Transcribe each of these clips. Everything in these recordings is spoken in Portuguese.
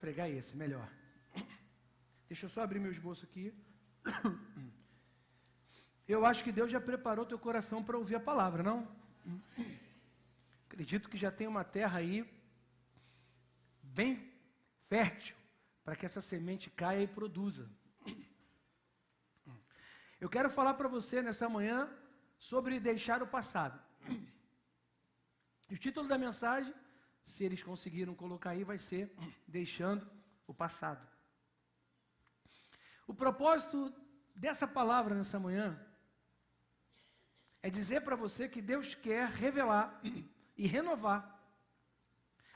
Pregar esse, melhor. Deixa eu só abrir meu esboço aqui. Eu acho que Deus já preparou teu coração para ouvir a palavra, não? Acredito que já tem uma terra aí bem fértil para que essa semente caia e produza. Eu quero falar para você nessa manhã sobre deixar o passado. E o título da mensagem, se eles conseguiram colocar aí, vai ser Deixando o Passado. O propósito dessa palavra nessa manhã é dizer para você que Deus quer revelar e renovar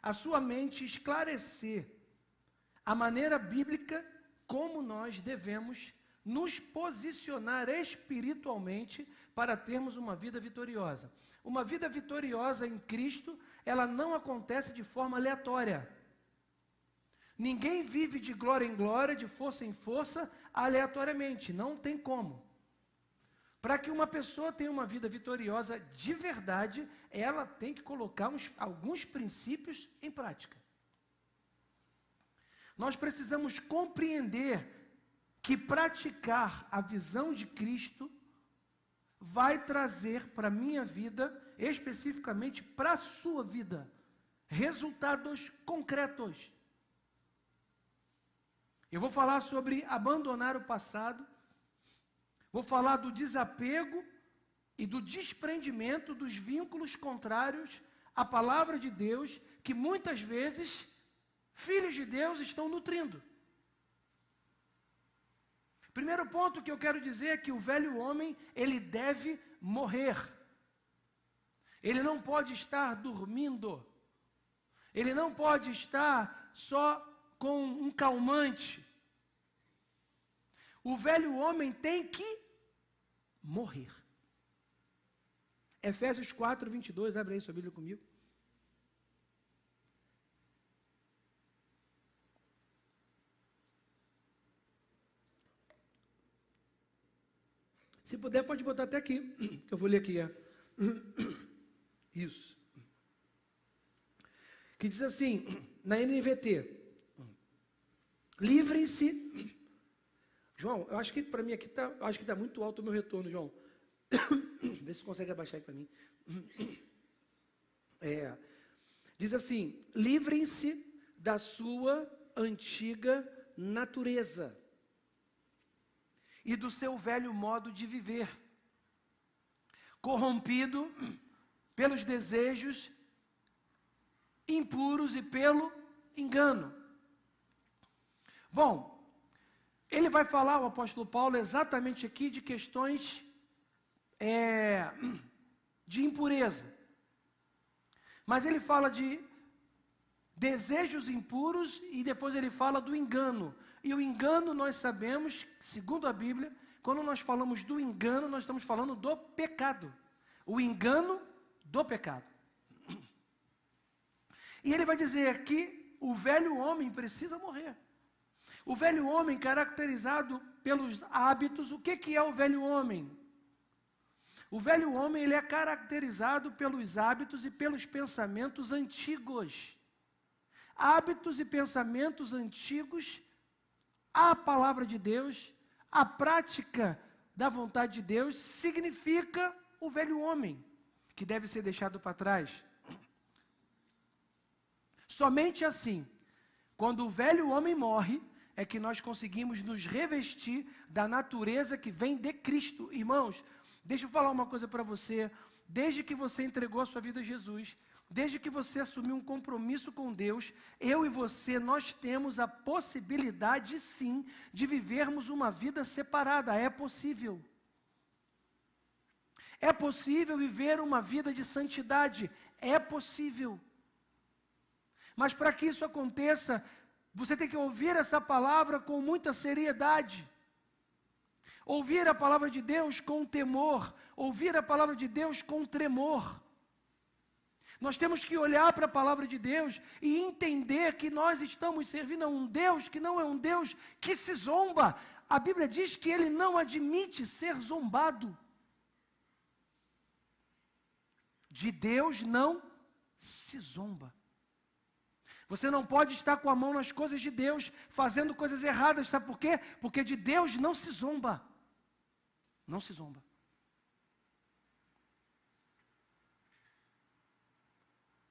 a sua mente, esclarecer a maneira bíblica como nós devemos nos posicionar espiritualmente para termos uma vida vitoriosa. Uma vida vitoriosa em Cristo, ela não acontece de forma aleatória. Ninguém vive de glória em glória, de força em força, aleatoriamente. Não tem como. Para que uma pessoa tenha uma vida vitoriosa de verdade, ela tem que colocar alguns princípios em prática. Nós precisamos compreender que praticar a visão de Cristo vai trazer para a minha vida, especificamente para a sua vida, resultados concretos. Eu vou falar sobre abandonar o passado, vou falar do desapego e do desprendimento dos vínculos contrários à palavra de Deus, que muitas vezes filhos de Deus estão nutrindo. Primeiro ponto que eu quero dizer é que o velho homem, ele deve morrer. Ele não pode estar dormindo. Ele não pode estar só com um calmante. O velho homem tem que morrer. Efésios 4, 22, abre aí sua Bíblia comigo. Se puder, pode botar até aqui, que eu vou ler aqui. Isso. Que diz assim, na NVT, livrem-se. João, eu acho que para mim aqui está muito alto o meu retorno, João. Vê se consegue abaixar aí para mim. Diz assim, livrem-se da sua antiga natureza e do seu velho modo de viver, corrompido pelos desejos impuros e pelo engano. Bom, ele vai falar, o apóstolo Paulo, exatamente aqui de questões de impureza. Mas ele fala de desejos impuros e depois ele fala do engano. E o engano nós sabemos, segundo a Bíblia, quando nós falamos do engano, nós estamos falando do pecado. O engano do pecado. E ele vai dizer que o velho homem precisa morrer. O velho homem caracterizado pelos hábitos, o que é o velho homem? O velho homem, ele é caracterizado pelos hábitos e pelos pensamentos antigos. Hábitos e pensamentos antigos, a palavra de Deus, a prática da vontade de Deus, significa o velho homem, que deve ser deixado para trás. Somente assim, quando o velho homem morre, é que nós conseguimos nos revestir da natureza que vem de Cristo. Irmãos, deixa eu falar uma coisa para você. Desde que você entregou a sua vida a Jesus, desde que você assumiu um compromisso com Deus, eu e você, nós temos a possibilidade, sim, de vivermos uma vida separada. É possível. É possível viver uma vida de santidade. É possível. Mas para que isso aconteça, você tem que ouvir essa palavra com muita seriedade. Ouvir a palavra de Deus com temor. Ouvir a palavra de Deus com tremor. Nós temos que olhar para a palavra de Deus e entender que nós estamos servindo a um Deus que não é um Deus que se zomba. A Bíblia diz que Ele não admite ser zombado. De Deus não se zomba. Você não pode estar com a mão nas coisas de Deus, fazendo coisas erradas. Sabe por quê? Porque de Deus não se zomba. Não se zomba.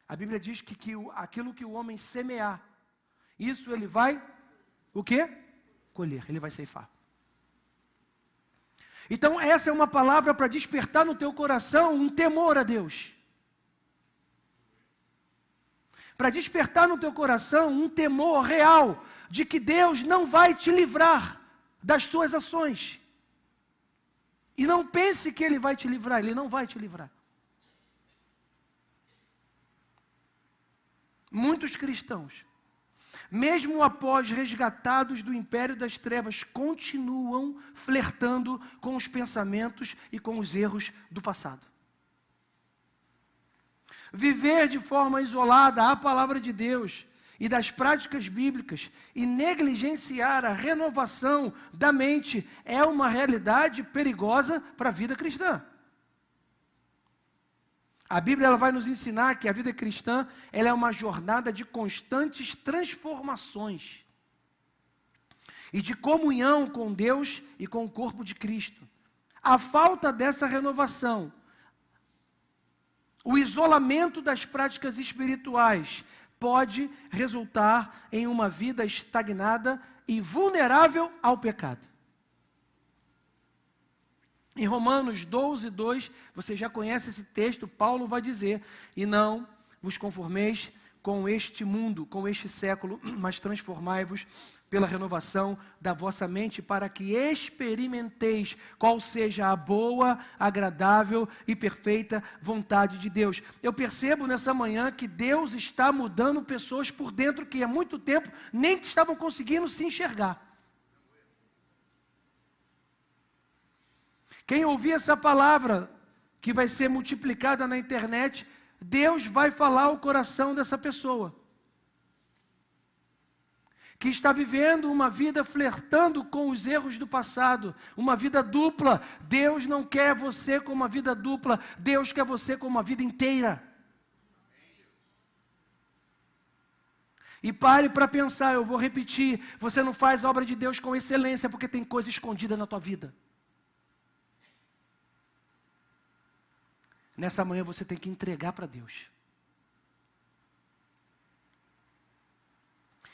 A Bíblia diz que aquilo que o homem semear, isso ele vai, o quê? Colher, ele vai ceifar. Então essa é uma palavra para despertar no teu coração um temor a Deus. Para despertar no teu coração um temor real de que Deus não vai te livrar das tuas ações. E não pense que Ele vai te livrar, Ele não vai te livrar. Muitos cristãos, mesmo após resgatados do império das trevas, continuam flertando com os pensamentos e com os erros do passado. Viver de forma isolada a palavra de Deus e das práticas bíblicas e negligenciar a renovação da mente é uma realidade perigosa para a vida cristã. A Bíblia ela vai nos ensinar que a vida cristã ela é uma jornada de constantes transformações e de comunhão com Deus e com o corpo de Cristo. A falta dessa renovação, o isolamento das práticas espirituais pode resultar em uma vida estagnada e vulnerável ao pecado. Em Romanos 12, 2, você já conhece esse texto, Paulo vai dizer: e não vos conformeis com este mundo, com este século, mas transformai-vos pela renovação da vossa mente, para que experimenteis qual seja a boa, agradável e perfeita vontade de Deus. Eu percebo nessa manhã que Deus está mudando pessoas por dentro que há muito tempo nem estavam conseguindo se enxergar. Quem ouvir essa palavra, que vai ser multiplicada na internet, Deus vai falar ao coração dessa pessoa, que está vivendo uma vida flertando com os erros do passado, uma vida dupla. Deus não quer você com uma vida dupla, Deus quer você com uma vida inteira. E pare para pensar, eu vou repetir, você não faz a obra de Deus com excelência porque tem coisa escondida na tua vida. Nessa manhã você tem que entregar para Deus.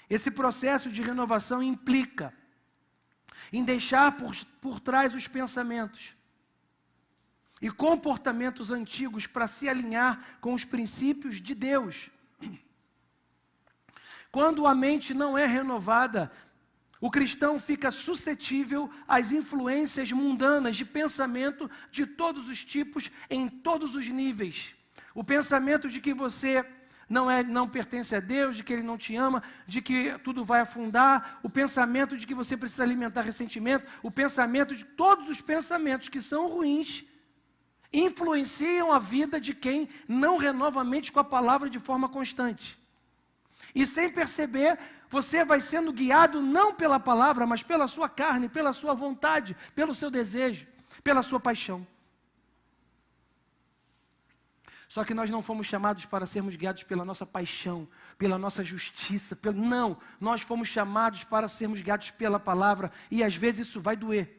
Esse processo de renovação implica em deixar por trás os pensamentos e comportamentos antigos para se alinhar com os princípios de Deus. Quando a mente não é renovada, o cristão fica suscetível às influências mundanas de pensamento de todos os tipos, em todos os níveis. O pensamento de que você não pertence a Deus, de que Ele não te ama, de que tudo vai afundar, o pensamento de que você precisa alimentar ressentimento, o pensamento de todos os pensamentos que são ruins, influenciam a vida de quem não renova a mente com a palavra de forma constante. E sem perceber, você vai sendo guiado não pela palavra, mas pela sua carne, pela sua vontade, pelo seu desejo, pela sua paixão. Só que nós não fomos chamados para sermos guiados pela nossa paixão, pela nossa justiça. Não, nós fomos chamados para sermos guiados pela palavra, e às vezes isso vai doer.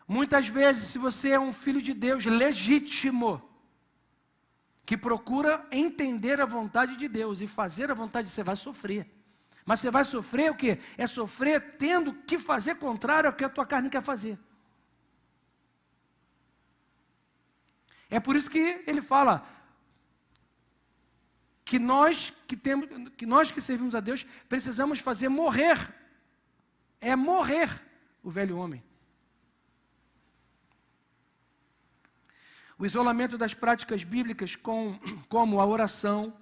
Muitas vezes, se você é um filho de Deus legítimo, que procura entender a vontade de Deus e fazer a vontade, você vai sofrer. Mas você vai sofrer o quê? É sofrer tendo que fazer contrário ao que a tua carne quer fazer. É por isso que ele fala que nós que servimos a Deus precisamos fazer morrer. É morrer o velho homem. O isolamento das práticas bíblicas como a oração,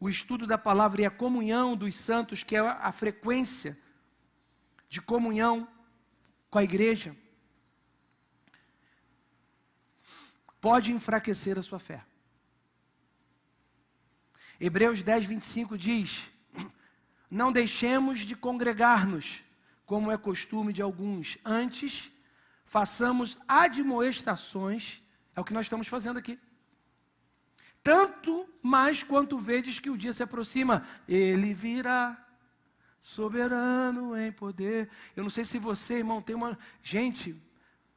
o estudo da palavra e a comunhão dos santos, que é a frequência de comunhão com a igreja, pode enfraquecer a sua fé. Hebreus 10, 25 diz: não deixemos de congregar-nos, como é costume de alguns, antes façamos admoestações, É o que nós estamos fazendo aqui. Tanto mais quanto vedes que o dia se aproxima, ele virá, soberano em poder. Eu não sei se você, irmão, tem uma... Gente,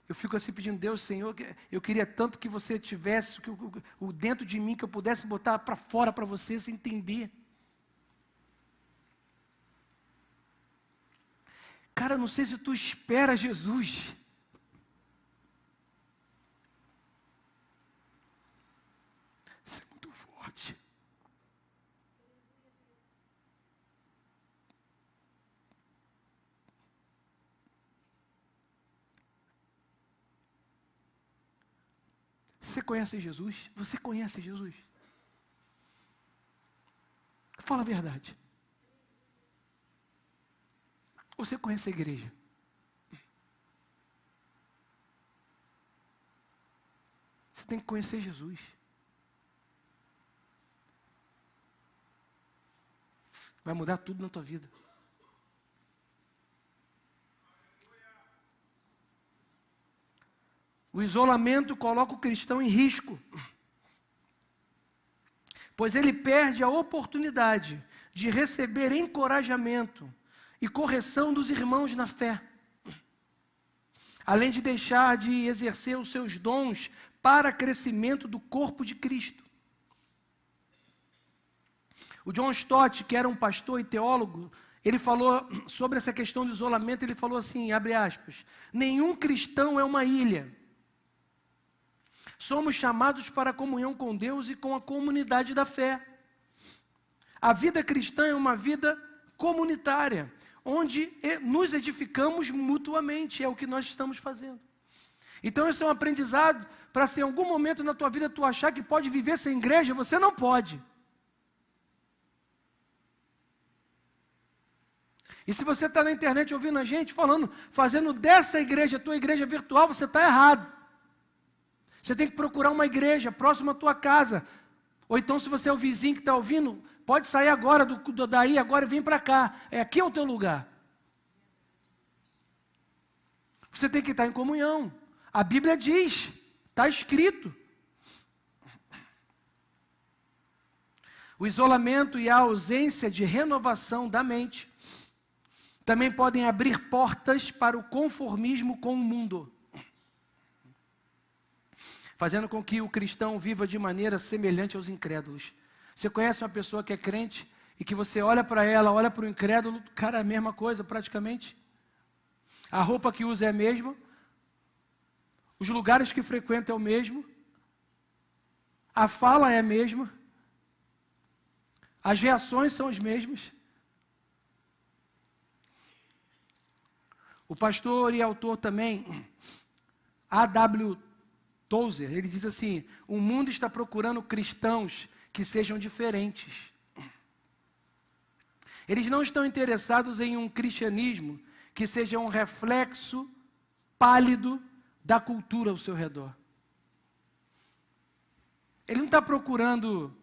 eu fico assim pedindo, Deus, Senhor, eu queria tanto que você tivesse o dentro de mim, que eu pudesse botar para fora para você, se entender. Cara, não sei se tu espera Jesus. Isso é muito forte. Você conhece Jesus? Você conhece Jesus? Fala a verdade. Você conhece a igreja? Você tem que conhecer Jesus. Vai mudar tudo na tua vida. O isolamento coloca o cristão em risco, pois ele perde a oportunidade de receber encorajamento e correção dos irmãos na fé, além de deixar de exercer os seus dons para crescimento do corpo de Cristo. O John Stott, que era um pastor e teólogo, ele falou sobre essa questão do isolamento, ele falou assim, abre aspas, nenhum cristão é uma ilha. Somos chamados para a comunhão com Deus e com a comunidade da fé. A vida cristã é uma vida comunitária, onde nos edificamos mutuamente, é o que nós estamos fazendo. Então esse é um aprendizado para se em algum momento na tua vida tu achar que pode viver sem igreja, você não pode. E se você está na internet ouvindo a gente falando, fazendo dessa igreja a tua igreja virtual, você está errado. Você tem que procurar uma igreja próxima à tua casa. Ou então, se você é o vizinho que está ouvindo, pode sair agora, daí agora e vem para cá. Aqui é o teu lugar. Você tem que estar em comunhão. A Bíblia diz, está escrito. O isolamento e a ausência de renovação da mente também podem abrir portas para o conformismo com o mundo, fazendo com que o cristão viva de maneira semelhante aos incrédulos. Você conhece uma pessoa que é crente e que você olha para ela, olha para o incrédulo, cara, é a mesma coisa praticamente. A roupa que usa é a mesma, os lugares que frequenta é o mesmo, a fala é a mesma, as reações são as mesmas. O pastor e autor também, A.W. Tozer, ele diz assim, o mundo está procurando cristãos que sejam diferentes. Eles não estão interessados em um cristianismo que seja um reflexo pálido da cultura ao seu redor. Ele não está procurando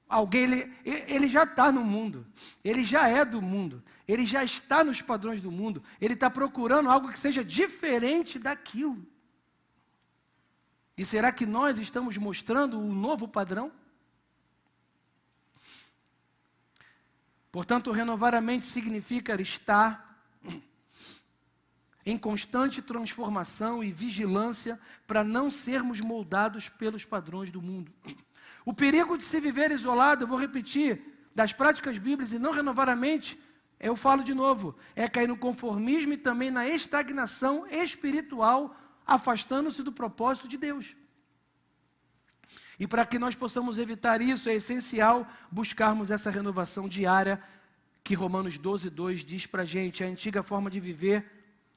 alguém, ele já está no mundo, ele já é do mundo, ele já está nos padrões do mundo, ele está procurando algo que seja diferente daquilo. E será que nós estamos mostrando o novo padrão? Portanto, renovar a mente significa estar em constante transformação e vigilância para não sermos moldados pelos padrões do mundo. O perigo de se viver isolado, eu vou repetir, das práticas bíblicas e não renovar a mente, eu falo de novo, é cair no conformismo e também na estagnação espiritual, afastando-se do propósito de Deus. E para que nós possamos evitar isso, é essencial buscarmos essa renovação diária que Romanos 12:2 diz para a gente. A antiga forma de viver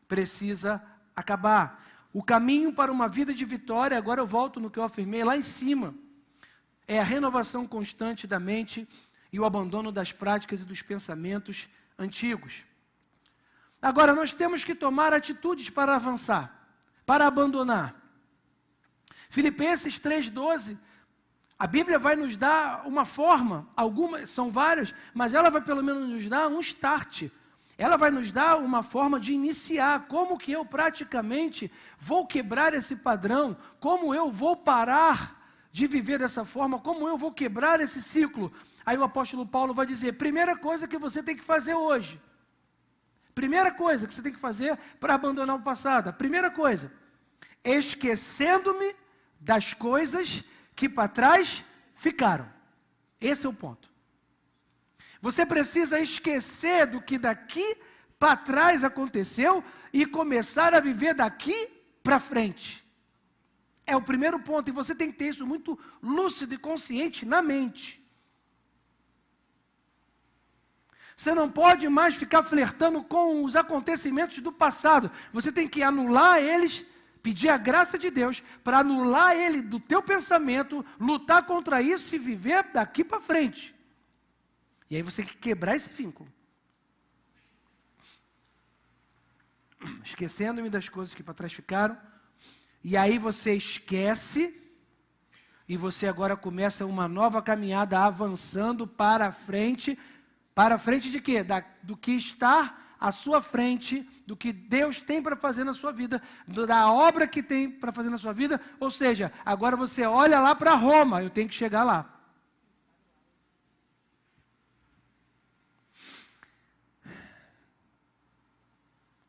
precisa acabar. O caminho para uma vida de vitória, agora eu volto no que eu afirmei lá em cima, é a renovação constante da mente e o abandono das práticas e dos pensamentos antigos. Agora, nós temos que tomar atitudes para avançar, para abandonar. Filipenses 3:12, a Bíblia vai nos dar uma forma, algumas, são várias, mas ela vai pelo menos nos dar um start. Ela vai nos dar uma forma de iniciar, como que eu praticamente vou quebrar esse padrão, como eu vou parar de viver dessa forma, como eu vou quebrar esse ciclo. Aí o apóstolo Paulo vai dizer, primeira coisa que você tem que fazer hoje, primeira coisa que você tem que fazer para abandonar o passado, a primeira coisa, esquecendo-me das coisas que para trás ficaram. Esse é o ponto. Você precisa esquecer do que daqui para trás aconteceu e começar a viver daqui para frente. É o primeiro ponto, e você tem que ter isso muito lúcido e consciente na mente. Você não pode mais ficar flertando com os acontecimentos do passado. Você tem que anular eles, pedir a graça de Deus para anular ele do teu pensamento, lutar contra isso e viver daqui para frente. E aí você tem que quebrar esse vínculo. Esquecendo-me das coisas que para trás ficaram. E aí você esquece. E você agora começa uma nova caminhada avançando para frente. Para frente de quê? Do que está à sua frente, do que Deus tem para fazer na sua vida, da obra que tem para fazer na sua vida. Ou seja, agora você olha lá para Roma. Eu tenho que chegar lá.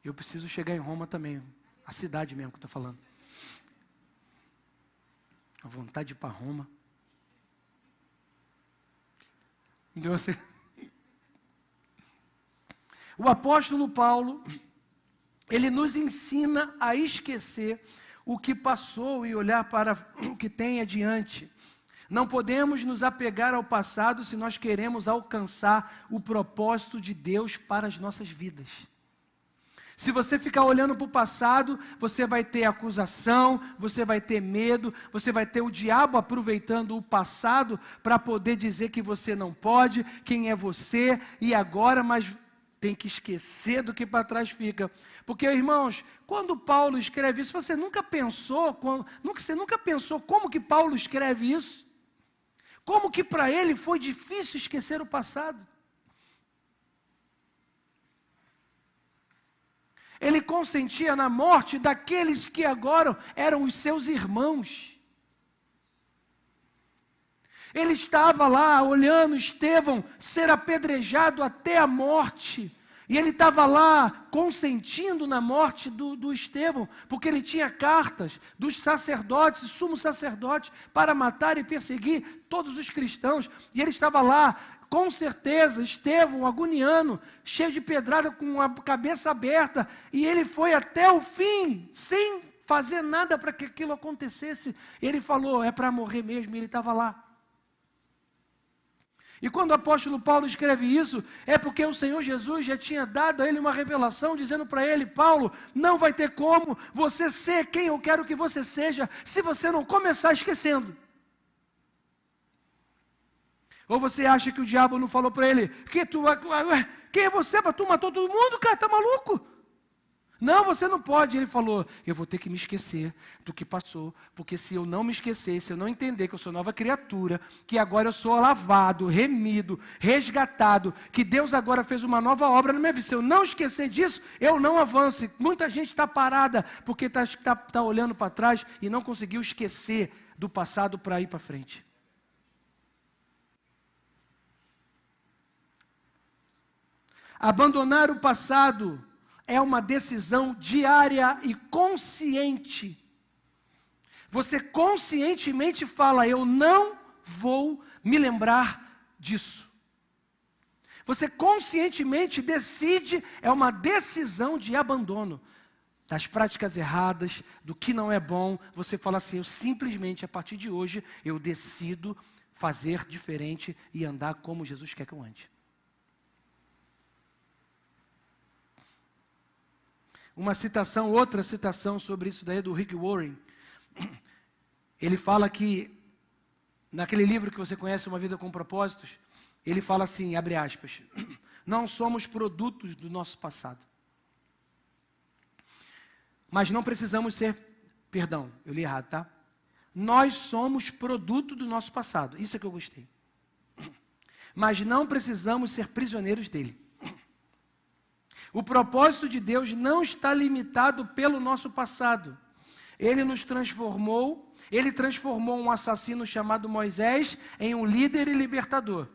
Eu preciso chegar em Roma também, a cidade mesmo que eu estou falando. A vontade de ir para Roma. Deus, o apóstolo Paulo, ele nos ensina a esquecer o que passou e olhar para o que tem adiante. Não podemos nos apegar ao passado se nós queremos alcançar o propósito de Deus para as nossas vidas. Se você ficar olhando para o passado, você vai ter acusação, você vai ter medo, você vai ter o diabo aproveitando o passado para poder dizer que você não pode, quem é você, e agora, mas tem que esquecer do que para trás fica. Porque, irmãos, quando Paulo escreve isso, você nunca pensou como que Paulo escreve isso? Como que para ele foi difícil esquecer o passado? Ele consentia na morte daqueles que agora eram os seus irmãos. Ele estava lá olhando Estevão ser apedrejado até a morte. E ele estava lá consentindo na morte do Estevão, porque ele tinha cartas dos sacerdotes, sumos sacerdotes, para matar e perseguir todos os cristãos. E ele estava lá, com certeza, Estevão, agoniando, cheio de pedrada, com a cabeça aberta, e ele foi até o fim, sem fazer nada para que aquilo acontecesse. Ele falou, é para morrer mesmo, e ele estava lá. E quando o apóstolo Paulo escreve isso, é porque o Senhor Jesus já tinha dado a ele uma revelação, dizendo para ele, Paulo, não vai ter como você ser quem eu quero que você seja, se você não começar esquecendo. Ou você acha que o diabo não falou para ele, quem é você para tu matar todo mundo, cara, tá maluco? Não, você não pode. Ele falou, eu vou ter que me esquecer do que passou, porque se eu não me esquecer, se eu não entender que eu sou nova criatura, que agora eu sou lavado, remido, resgatado, que Deus agora fez uma nova obra na minha vida, se eu não esquecer disso, eu não avanço. Muita gente está parada, porque está olhando para trás e não conseguiu esquecer do passado para ir para frente. Abandonar o passado é uma decisão diária e consciente. Você conscientemente fala, eu não vou me lembrar disso. Você conscientemente decide, é uma decisão de abandono das práticas erradas, do que não é bom. Você fala assim, eu simplesmente, a partir de hoje, eu decido fazer diferente e andar como Jesus quer que eu ande. Outra citação sobre isso daí é do Rick Warren. Ele fala que, naquele livro que você conhece, Uma Vida com Propósitos, ele fala assim, abre aspas, não somos produtos do nosso passado. Mas não precisamos ser, perdão, eu li errado, tá? Nós somos produto do nosso passado, isso é que eu gostei. Mas não precisamos ser prisioneiros dele. O propósito de Deus não está limitado pelo nosso passado. Ele transformou um assassino chamado Moisés em um líder e libertador.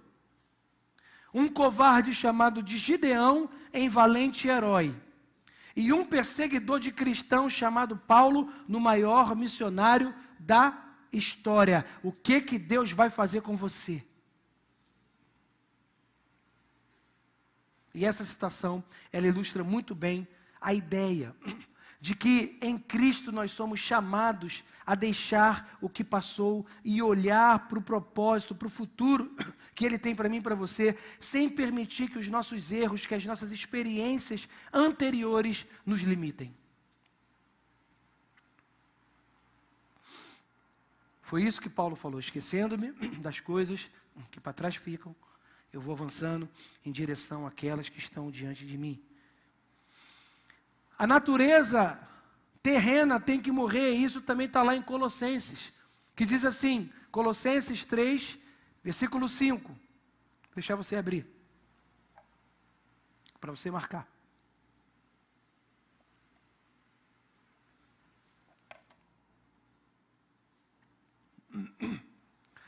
Um covarde chamado de Gideão em valente herói. E um perseguidor de cristãos chamado Paulo no maior missionário da história. O que Deus vai fazer com você? E essa citação, ela ilustra muito bem a ideia de que em Cristo nós somos chamados a deixar o que passou e olhar para o propósito, para o futuro que Ele tem para mim e para você, sem permitir que os nossos erros, que as nossas experiências anteriores nos limitem. Foi isso que Paulo falou: esquecendo-me das coisas que para trás ficam, eu vou avançando em direção àquelas que estão diante de mim. A natureza terrena tem que morrer, e isso também está lá em Colossenses, que diz assim, Colossenses 3, versículo 5. Vou deixar você abrir, para você marcar.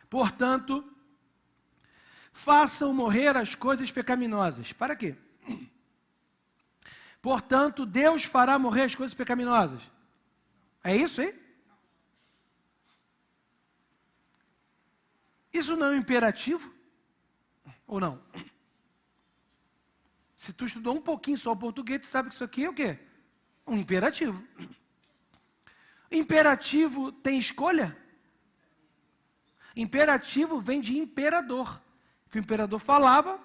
Portanto, façam morrer as coisas pecaminosas. Para quê? Portanto, Deus fará morrer as coisas pecaminosas. É isso, hein? Isso não é um imperativo? Ou não? Se tu estudou um pouquinho só o português, tu sabe que isso aqui é o quê? Um imperativo. Imperativo tem escolha? Imperativo vem de imperador. Que o imperador falava,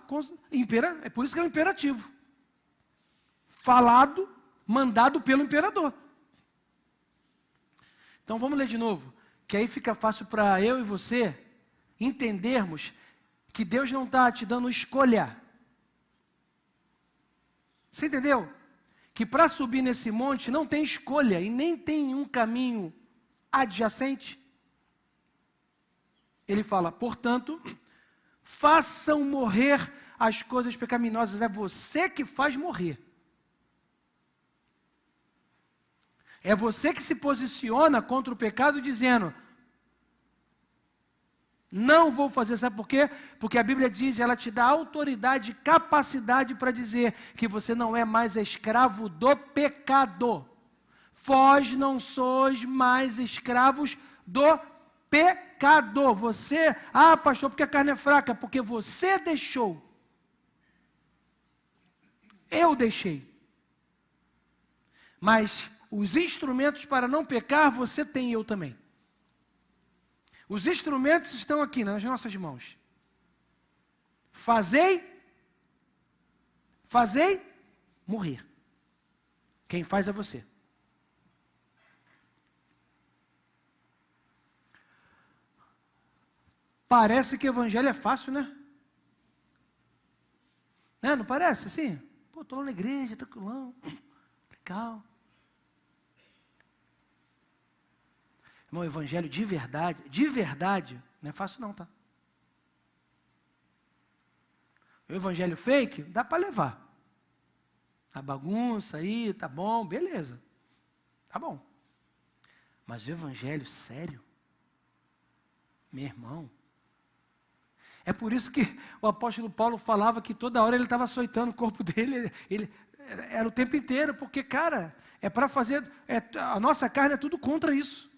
é por isso que é um imperativo. Falado, mandado pelo imperador. Então vamos ler de novo, que aí fica fácil para eu e você entendermos que Deus não está te dando escolha. Você entendeu? Que para subir nesse monte não tem escolha e nem tem um caminho adjacente. Ele fala, portanto, façam morrer as coisas pecaminosas. É você que faz morrer. É você que se posiciona contra o pecado dizendo, não vou fazer, sabe por quê? Porque a Bíblia diz, ela te dá autoridade e capacidade para dizer que você não é mais escravo do pecado. Vós não sois mais escravos do pecado. Você, pastor, porque a carne é fraca, porque você deixou. Eu deixei. Mas os instrumentos para não pecar, você tem e eu também. Os instrumentos estão aqui nas nossas mãos. Fazei morrer. Quem faz é você. Parece que o evangelho é fácil, né? Não parece assim? Pô, estou lá na igreja, tranquilão, legal. Irmão, o evangelho de verdade, não é fácil não, tá? O evangelho fake, dá para levar. A bagunça aí, tá bom, beleza. Tá bom. Mas o evangelho sério, meu irmão, é por isso que o apóstolo Paulo falava que toda hora ele estava açoitando o corpo dele, ele era o tempo inteiro, porque, cara, é para fazer, a nossa carne é tudo contra isso.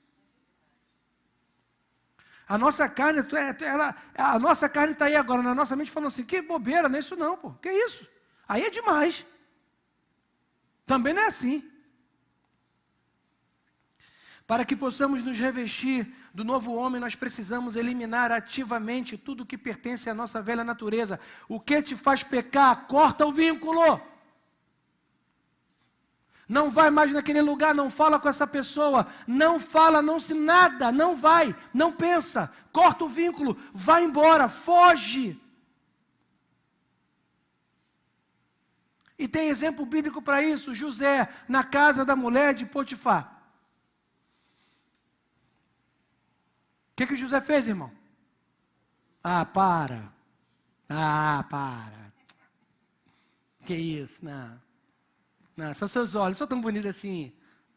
A nossa carne está aí agora, na nossa mente, falando assim, que bobeira, não é isso não, pô, que isso? Aí é demais. Também não é assim. Para que possamos nos revestir do novo homem, nós precisamos eliminar ativamente tudo que pertence à nossa velha natureza. O que te faz pecar, corta o vínculo. Não vai mais naquele lugar, não fala com essa pessoa, não fala, não se nada, não vai, não pensa, corta o vínculo, vai embora, foge. E tem exemplo bíblico para isso, José, na casa da mulher de Potifar. O que José fez, irmão? Para. Que isso, não. Não, são seus olhos, sou tão bonito assim.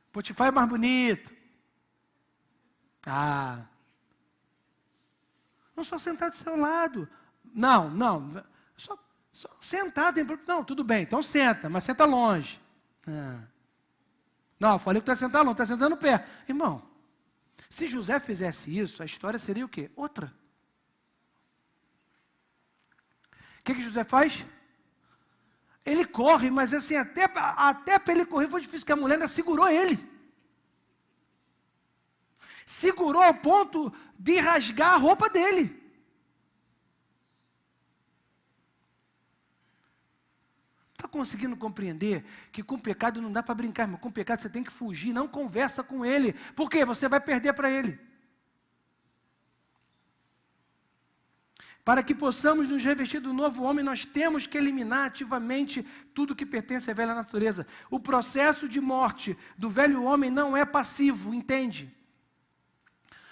Potifar é mais bonito. Não só sentar do seu lado. Não. Só sentar. Não, tudo bem, então senta, mas senta longe. Não, eu falei que tu vai sentar longe, está sentando perto. Irmão, se José fizesse isso, a história seria o quê? Outra. O que José faz? Ele corre, mas assim, até para ele correr foi difícil, porque a mulher ainda segurou ele. Segurou ao ponto de rasgar a roupa dele. Está conseguindo compreender que com o pecado não dá para brincar, mas com o pecado você tem que fugir, não conversa com ele. Por quê? Você vai perder para ele. Para que possamos nos revestir do novo homem, nós temos que eliminar ativamente tudo que pertence à velha natureza. O processo de morte do velho homem não é passivo, entende?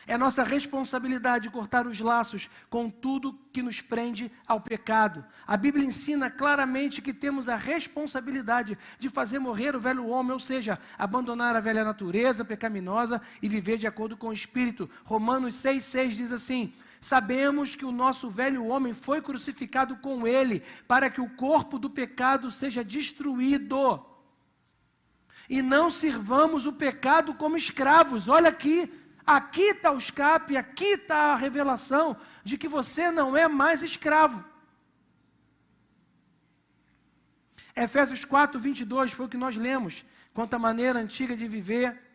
É nossa responsabilidade cortar os laços com tudo que nos prende ao pecado. A Bíblia ensina claramente que temos a responsabilidade de fazer morrer o velho homem, ou seja, abandonar a velha natureza pecaminosa e viver de acordo com o Espírito. Romanos 6,6 diz assim: sabemos que o nosso velho homem foi crucificado com ele, para que o corpo do pecado seja destruído. E não sirvamos o pecado como escravos. Olha aqui. Aqui está o escape, aqui está a revelação de que você não é mais escravo. Efésios 4:22 foi o que nós lemos. Quanto à maneira antiga de viver,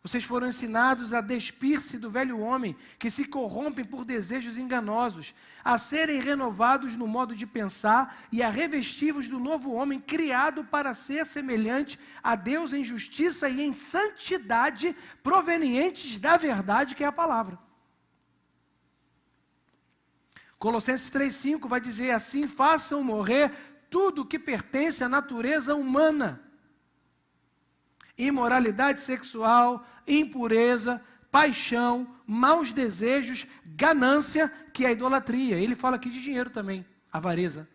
vocês foram ensinados a despir-se do velho homem, que se corrompem por desejos enganosos, a serem renovados no modo de pensar e a revestir-vos do novo homem, criado para ser semelhante a Deus em justiça e em santidade, provenientes da verdade, que é a palavra. Colossenses 3:5 vai dizer assim: façam morrer tudo que pertence à natureza humana. Imoralidade sexual, impureza, paixão, maus desejos, ganância, que é a idolatria. Ele fala aqui de dinheiro também, avareza.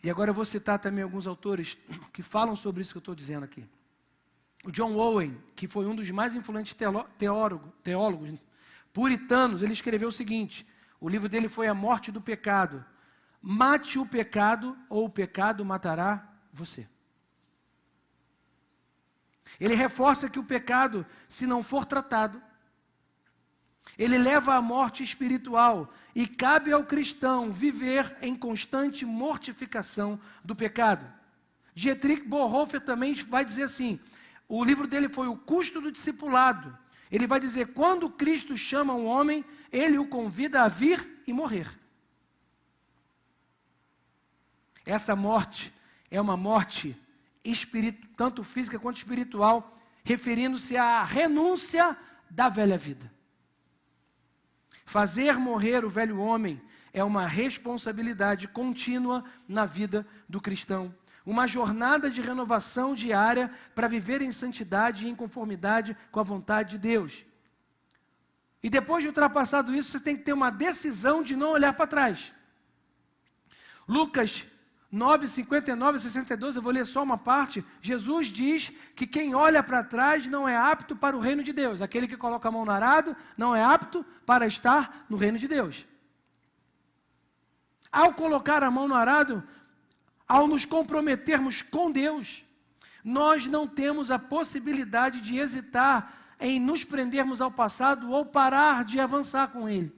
E agora eu vou citar também alguns autores que falam sobre isso que eu estou dizendo aqui. O John Owen, que foi um dos mais influentes teólogos puritanos, ele escreveu o seguinte, o livro dele foi A Morte do Pecado. Mate o pecado, ou o pecado matará você. Ele reforça que o pecado, se não for tratado, ele leva à morte espiritual, e cabe ao cristão viver em constante mortificação do pecado. Dietrich Bonhoeffer também vai dizer assim, o livro dele foi O Custo do Discipulado. Ele vai dizer, quando Cristo chama um homem, ele o convida a vir e morrer. Essa morte é uma morte tanto física quanto espiritual, referindo-se à renúncia da velha vida. Fazer morrer o velho homem é uma responsabilidade contínua na vida do cristão. Uma jornada de renovação diária para viver em santidade e em conformidade com a vontade de Deus. E depois de ultrapassado isso, você tem que ter uma decisão de não olhar para trás. Lucas 9, 59 e 62, eu vou ler só uma parte. Jesus diz que quem olha para trás não é apto para o reino de Deus. Aquele que coloca a mão no arado não é apto para estar no reino de Deus. Ao colocar a mão no arado, ao nos comprometermos com Deus, nós não temos a possibilidade de hesitar em nos prendermos ao passado ou parar de avançar com ele.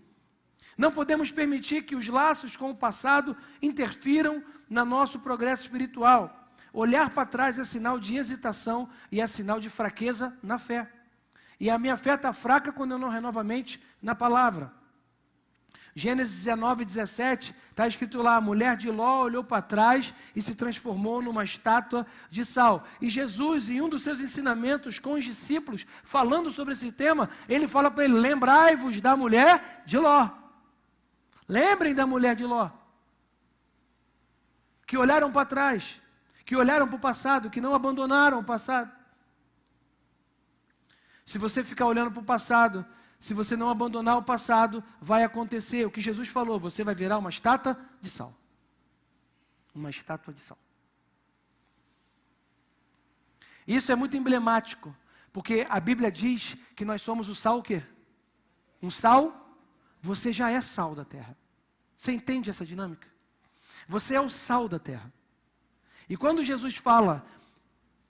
Não podemos permitir que os laços com o passado interfiram no nosso progresso espiritual. Olhar para trás é sinal de hesitação e é sinal de fraqueza na fé. E a minha fé está fraca quando eu não renovo a mente na palavra. Gênesis 19, 17, está escrito lá, a mulher de Ló olhou para trás e se transformou numa estátua de sal. E Jesus, em um dos seus ensinamentos com os discípulos, falando sobre esse tema, ele fala para ele, lembrai-vos da mulher de Ló. Lembrem da mulher de Ló. Que olharam para trás, que olharam para o passado, que não abandonaram o passado. Se você ficar olhando para o passado, se você não abandonar o passado, vai acontecer o que Jesus falou, você vai virar uma estátua de sal. uma estátua de sal. Isso é muito emblemático, porque a Bíblia diz que nós somos o sal o quê? Um sal, você já é sal da terra. Você entende essa dinâmica? Você é o sal da terra. E quando Jesus fala,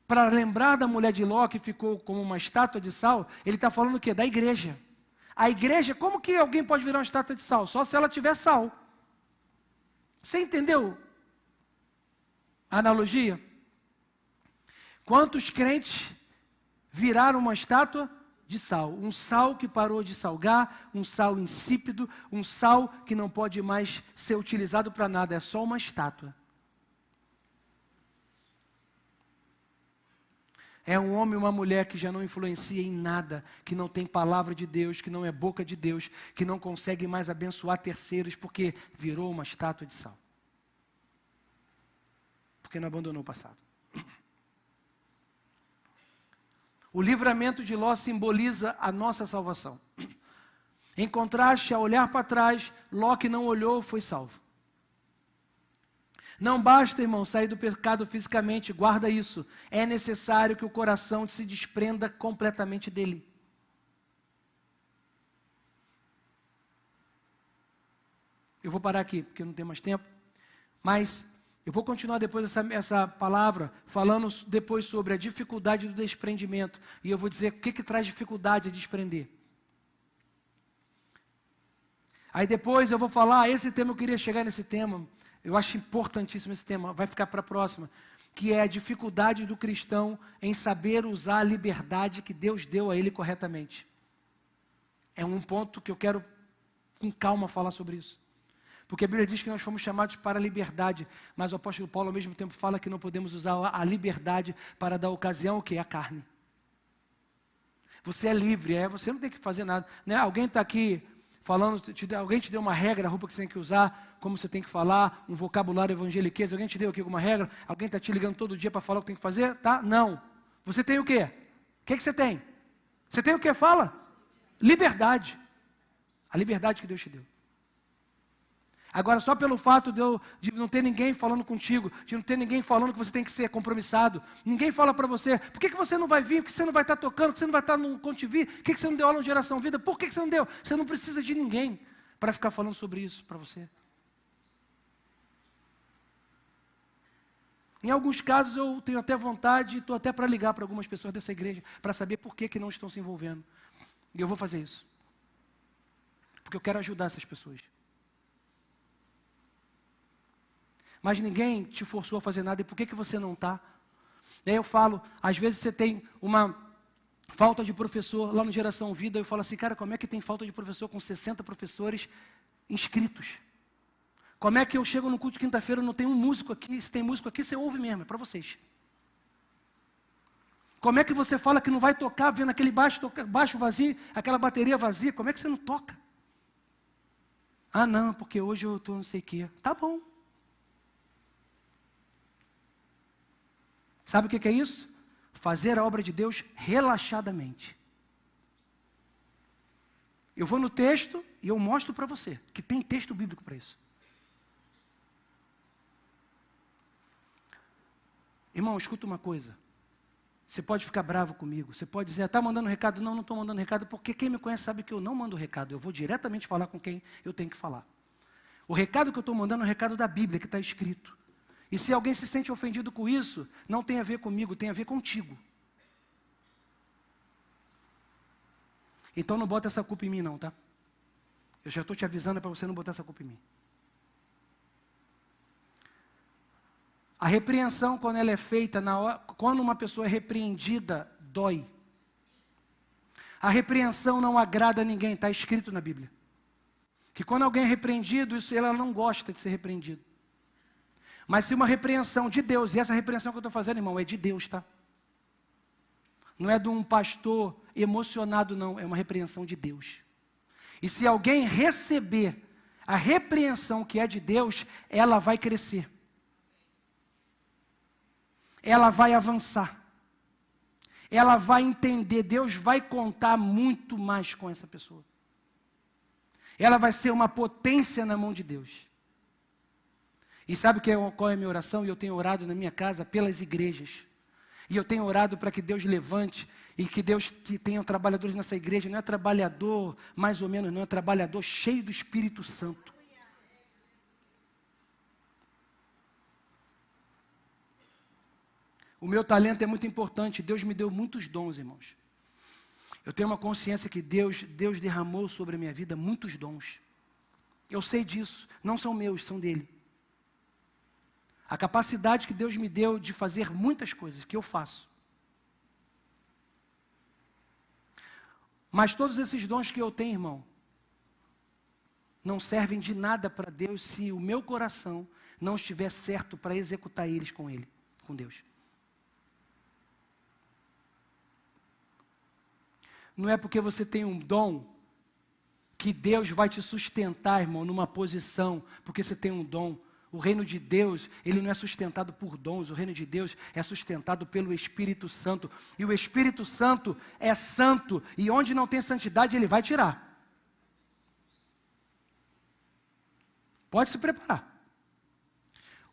para lembrar da mulher de Ló que ficou como uma estátua de sal, ele está falando o quê? Da igreja. A igreja, como que alguém pode virar uma estátua de sal? Só se ela tiver sal. Você entendeu a analogia? Quantos crentes viraram uma estátua de sal? Um sal que parou de salgar, um sal insípido, um sal que não pode mais ser utilizado para nada, é só uma estátua. É um homem e uma mulher que já não influencia em nada, que não tem palavra de Deus, que não é boca de Deus, que não consegue mais abençoar terceiros, porque virou uma estátua de sal. Porque não abandonou o passado. O livramento de Ló simboliza a nossa salvação. Em contraste, ao olhar para trás, Ló que não olhou foi salvo. Não basta, irmão, sair do pecado fisicamente, guarda isso. É necessário que o coração se desprenda completamente dele. Eu vou parar aqui, porque não tem mais tempo. Mas eu vou continuar depois essa palavra, falando depois sobre a dificuldade do desprendimento. E eu vou dizer o que traz dificuldade de desprender. Aí depois eu vou falar, esse tema eu queria chegar nesse tema. Eu acho importantíssimo esse tema, vai ficar para a próxima. Que é a dificuldade do cristão em saber usar a liberdade que Deus deu a ele corretamente. É um ponto que eu quero com calma falar sobre isso. Porque a Bíblia diz que nós fomos chamados para a liberdade, mas o apóstolo Paulo ao mesmo tempo fala que não podemos usar a liberdade para dar ocasião, o que é a carne. Você é livre, você não tem que fazer nada. Né? Alguém está aqui falando, alguém te deu uma regra, a roupa que você tem que usar, como você tem que falar, um vocabulário evangeliquez, alguém te deu aqui alguma regra? Alguém está te ligando todo dia para falar o que tem que fazer? Tá? Não. Você tem o quê? O que você tem? Você tem o quê? Fala. Liberdade. A liberdade que Deus te deu. Agora, só pelo fato de não ter ninguém falando contigo, de não ter ninguém falando que você tem que ser compromissado, ninguém fala para você, por que você não vai vir, por que você não vai estar tocando, por que você não vai estar no Contivir, por que você não deu aula no Geração Vida, por que você não deu? Você não precisa de ninguém para ficar falando sobre isso para você. Em alguns casos eu tenho até vontade, estou até para ligar para algumas pessoas dessa igreja, para saber por que não estão se envolvendo. E eu vou fazer isso. Porque eu quero ajudar essas pessoas. Mas ninguém te forçou a fazer nada, e por que você não está? E aí eu falo, às vezes você tem uma falta de professor lá no Geração Vida, eu falo assim, cara, como é que tem falta de professor com 60 professores inscritos? Como é que eu chego no culto de quinta-feira, não tem um músico aqui, se tem músico aqui, você ouve mesmo, é para vocês. Como é que você fala que não vai tocar, vendo aquele baixo vazio, aquela bateria vazia, como é que você não toca? Ah não, porque hoje eu estou não sei o quê. Tá bom. Sabe o que é isso? Fazer a obra de Deus relaxadamente. Eu vou no texto e eu mostro para você que tem texto bíblico para isso. Irmão, escuta uma coisa. Você pode ficar bravo comigo. Você pode dizer, está mandando recado? Não, não estou mandando recado, porque quem me conhece sabe que eu não mando recado. Eu vou diretamente falar com quem eu tenho que falar. O recado que eu estou mandando é o recado da Bíblia, que está escrito. E se alguém se sente ofendido com isso, não tem a ver comigo, tem a ver contigo. Então não bota essa culpa em mim não, tá? Eu já estou te avisando para você não botar essa culpa em mim. A repreensão, quando ela é feita, quando uma pessoa é repreendida, dói. A repreensão não agrada a ninguém, está escrito na Bíblia. Que quando alguém é repreendido, ela não gosta de ser repreendido. Mas se uma repreensão de Deus, e essa repreensão que eu estou fazendo, irmão, é de Deus, tá? Não é de um pastor emocionado, não, é uma repreensão de Deus. E se alguém receber a repreensão que é de Deus, ela vai crescer. Ela vai avançar. Ela vai entender, Deus vai contar muito mais com essa pessoa. Ela vai ser uma potência na mão de Deus. E sabe qual é a minha oração? E eu tenho orado na minha casa pelas igrejas. E eu tenho orado para que Deus levante e que Deus que tenha trabalhadores nessa igreja. Não é trabalhador mais ou menos, não é trabalhador cheio do Espírito Santo. O meu talento é muito importante. Deus me deu muitos dons, irmãos. Eu tenho uma consciência que Deus derramou sobre a minha vida muitos dons. Eu sei disso. Não são meus, são dele. A capacidade que Deus me deu de fazer muitas coisas que eu faço. Mas todos esses dons que eu tenho, irmão, não servem de nada para Deus se o meu coração não estiver certo para executar eles com Ele, com Deus. Não é porque você tem um dom que Deus vai te sustentar, irmão, numa posição, porque você tem um dom. O reino de Deus, ele não é sustentado por dons, o reino de Deus é sustentado pelo Espírito Santo. E o Espírito Santo é santo, e onde não tem santidade, ele vai tirar. Pode se preparar.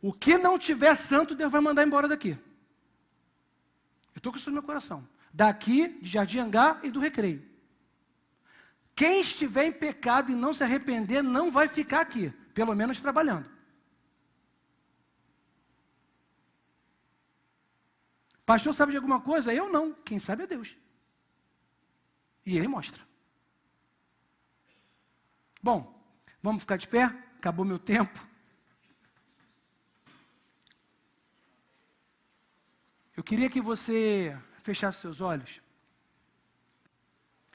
O que não tiver santo, Deus vai mandar embora daqui. Eu estou com isso no meu coração. Daqui, de Jardim Angá e do Recreio. Quem estiver em pecado e não se arrepender, não vai ficar aqui, pelo menos trabalhando. Pastor sabe de alguma coisa? Eu não. Quem sabe é Deus. E Ele mostra. Bom, vamos ficar de pé? Acabou meu tempo. Eu queria que você fechasse seus olhos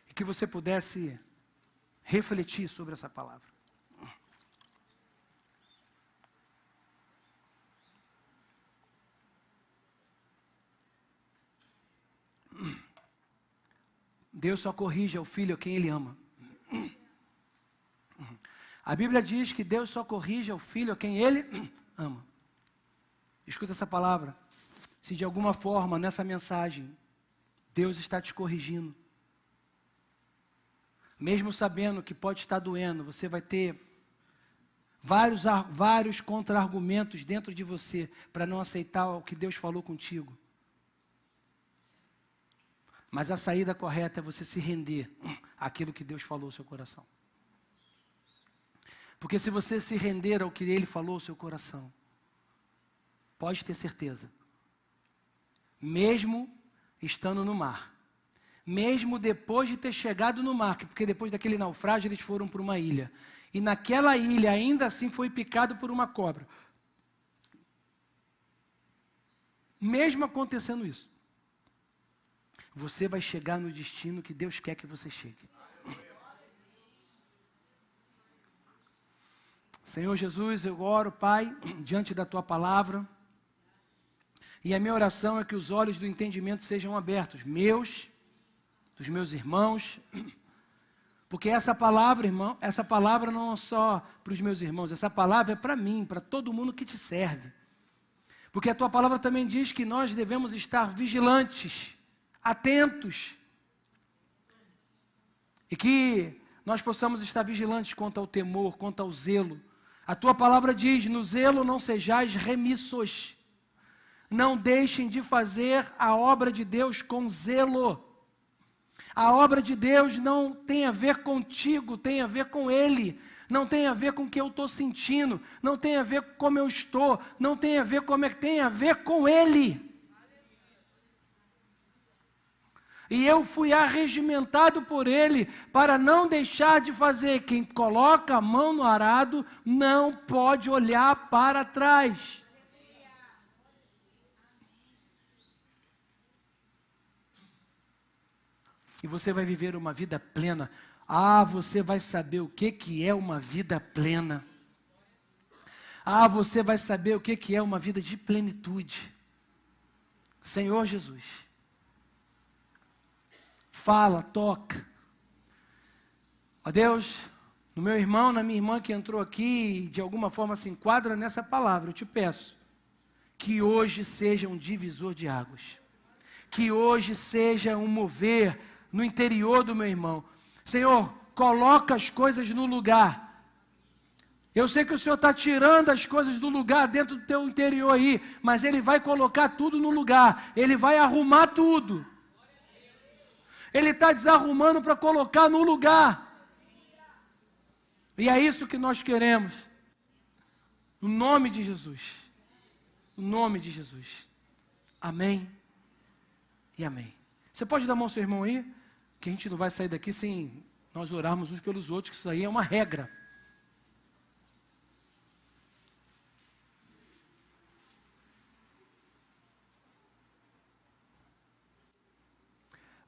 e que você pudesse refletir sobre essa palavra. Deus só corrige ao filho a quem Ele ama. A Bíblia diz que Deus só corrige ao filho a quem Ele ama. Escuta essa palavra. Se de alguma forma nessa mensagem Deus está te corrigindo, mesmo sabendo que pode estar doendo, você vai ter vários contra-argumentos dentro de você para não aceitar o que Deus falou contigo. Mas a saída correta é você se render àquilo que Deus falou no seu coração. Porque se você se render ao que Ele falou no seu coração, pode ter certeza, mesmo estando no mar, mesmo depois de ter chegado no mar, porque depois daquele naufrágio eles foram para uma ilha, e naquela ilha ainda assim foi picado por uma cobra. Mesmo acontecendo isso, você vai chegar no destino que Deus quer que você chegue. Senhor Jesus, eu oro, Pai, diante da Tua palavra, e a minha oração é que os olhos do entendimento sejam abertos, dos meus irmãos, porque essa palavra, irmão, essa palavra não é só para os meus irmãos, essa palavra é para mim, para todo mundo que te serve. Porque a Tua palavra também diz que nós devemos estar vigilantes, atentos, e que nós possamos estar vigilantes quanto ao temor, quanto ao zelo. A Tua palavra diz, no zelo não sejais remissos, não deixem de fazer a obra de Deus com zelo. A obra de Deus não tem a ver contigo, tem a ver com Ele. Não tem a ver com o que eu estou sentindo, não tem a ver com como eu estou, não tem a ver como é que tem a ver com Ele. E eu fui arregimentado por Ele para não deixar de fazer. Quem coloca a mão no arado não pode olhar para trás. E você vai viver uma vida plena. Você vai saber o que é uma vida plena. Você vai saber o que é uma vida de plenitude. Senhor Jesus, fala, toca. Ó Deus, no meu irmão, na minha irmã que entrou aqui e de alguma forma se enquadra nessa palavra, eu te peço que hoje seja um divisor de águas. Que hoje seja um mover no interior do meu irmão. Senhor, coloca as coisas no lugar. Eu sei que o Senhor está tirando as coisas do lugar dentro do teu interior aí, mas Ele vai colocar tudo no lugar. Ele vai arrumar tudo. Ele está desarrumando para colocar no lugar. E é isso que nós queremos. No nome de Jesus. No nome de Jesus. Amém e amém. Você pode dar a mão ao seu irmão aí? Que a gente não vai sair daqui sem nós orarmos uns pelos outros, que isso aí é uma regra.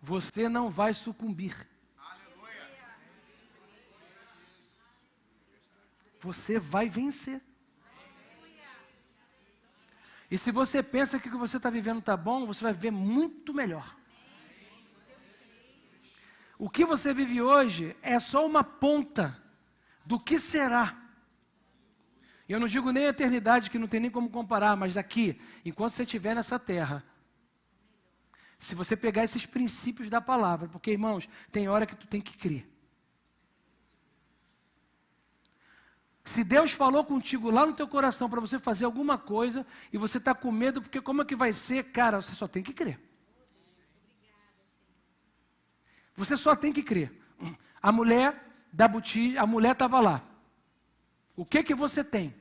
Você não vai sucumbir. Você vai vencer. E se você pensa que o que você está vivendo está bom, você vai viver muito melhor. O que você vive hoje é só uma ponta do que será. Eu não digo nem a eternidade, que não tem nem como comparar, mas daqui, enquanto você estiver nessa terra, se você pegar esses princípios da palavra, porque, irmãos, tem hora que tu tem que crer. Se Deus falou contigo lá no teu coração para você fazer alguma coisa e você está com medo, porque como é que vai ser? Cara, você só tem que crer. Você só tem que crer. A mulher da botija, a mulher estava lá. O que você tem?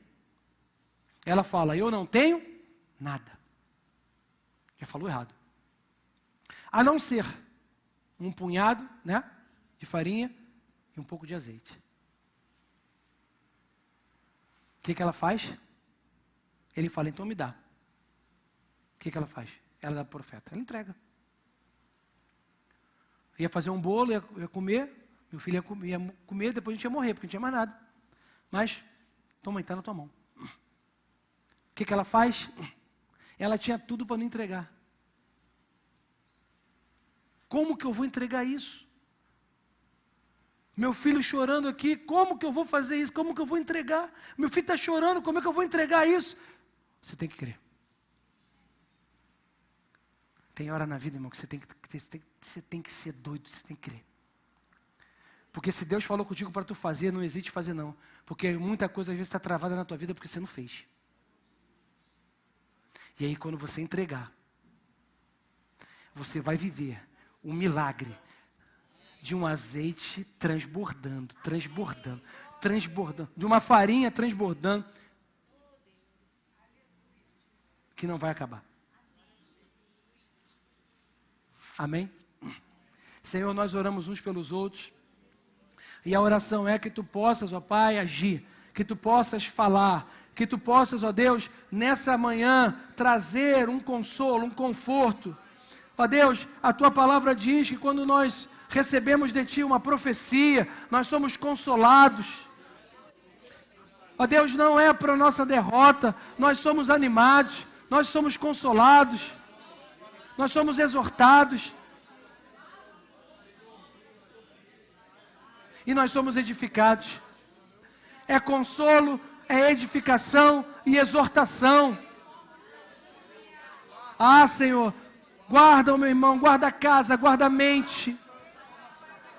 Ela fala, eu não tenho nada. Já falou errado. A não ser um punhado, né, de farinha e um pouco de azeite. O que ela faz? Ele fala, então me dá. O que ela faz? Ela dá para o profeta. Ela entrega. Ia fazer um bolo, ia comer. Meu filho ia comer, depois a gente ia morrer, porque não tinha mais nada. Mas, toma, está na tua mão. O que ela faz? Ela tinha tudo para não entregar. Como que eu vou entregar isso? Meu filho chorando aqui, como que eu vou fazer isso? Como que eu vou entregar? Meu filho está chorando, como é que eu vou entregar isso? Você tem que crer. Tem hora na vida, irmão, que você tem que ser doido, você tem que crer. Porque se Deus falou contigo para tu fazer, não hesite fazer não. Porque muita coisa às vezes está travada na tua vida porque você não fez. E aí quando você entregar, você vai viver o milagre de um azeite transbordando, de uma farinha transbordando, que não vai acabar. Amém? Senhor, nós oramos uns pelos outros, e a oração é que tu possas, ó Pai, agir, que tu possas falar, que tu possas, ó Deus, nessa manhã, trazer um consolo, um conforto. Ó Deus, a tua palavra diz que quando nós recebemos de ti uma profecia, nós somos consolados. Ó Deus, não é para nossa derrota, nós somos animados, nós somos consolados, nós somos exortados. E nós somos edificados. É consolo, é edificação e exortação. Ah, Senhor, guarda o meu irmão, guarda a casa, guarda a mente.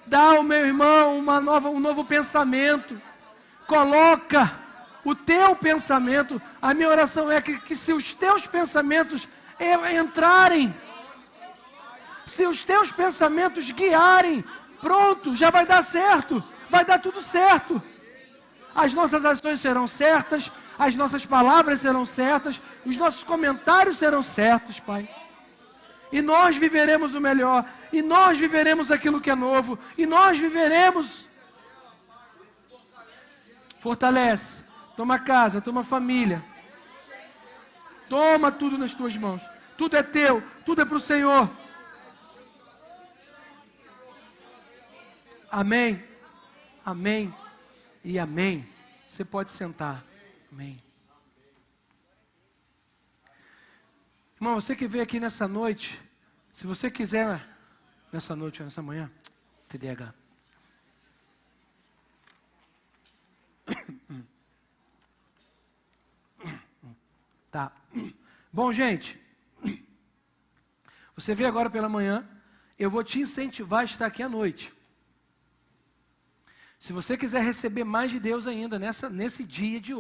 Dá ao meu irmão um novo pensamento. Coloca o teu pensamento. A minha oração é que se os teus pensamentos entrarem, se os teus pensamentos guiarem, pronto, já vai dar certo, vai dar tudo certo. As nossas ações serão certas, as nossas palavras serão certas, os nossos comentários serão certos, Pai. E nós viveremos o melhor, e nós viveremos aquilo que é novo, e nós viveremos. Fortalece, toma casa, toma família. Toma tudo nas tuas mãos. Tudo é teu, tudo é para o Senhor. Amém, amém e amém. Você pode sentar. Amém. Irmão, você que veio aqui nessa noite, se você quiser, nessa noite ou nessa manhã, TDAH. Tá. Bom, gente, você veio agora pela manhã, eu vou te incentivar a estar aqui à noite. Se você quiser receber mais de Deus ainda nesse dia de hoje,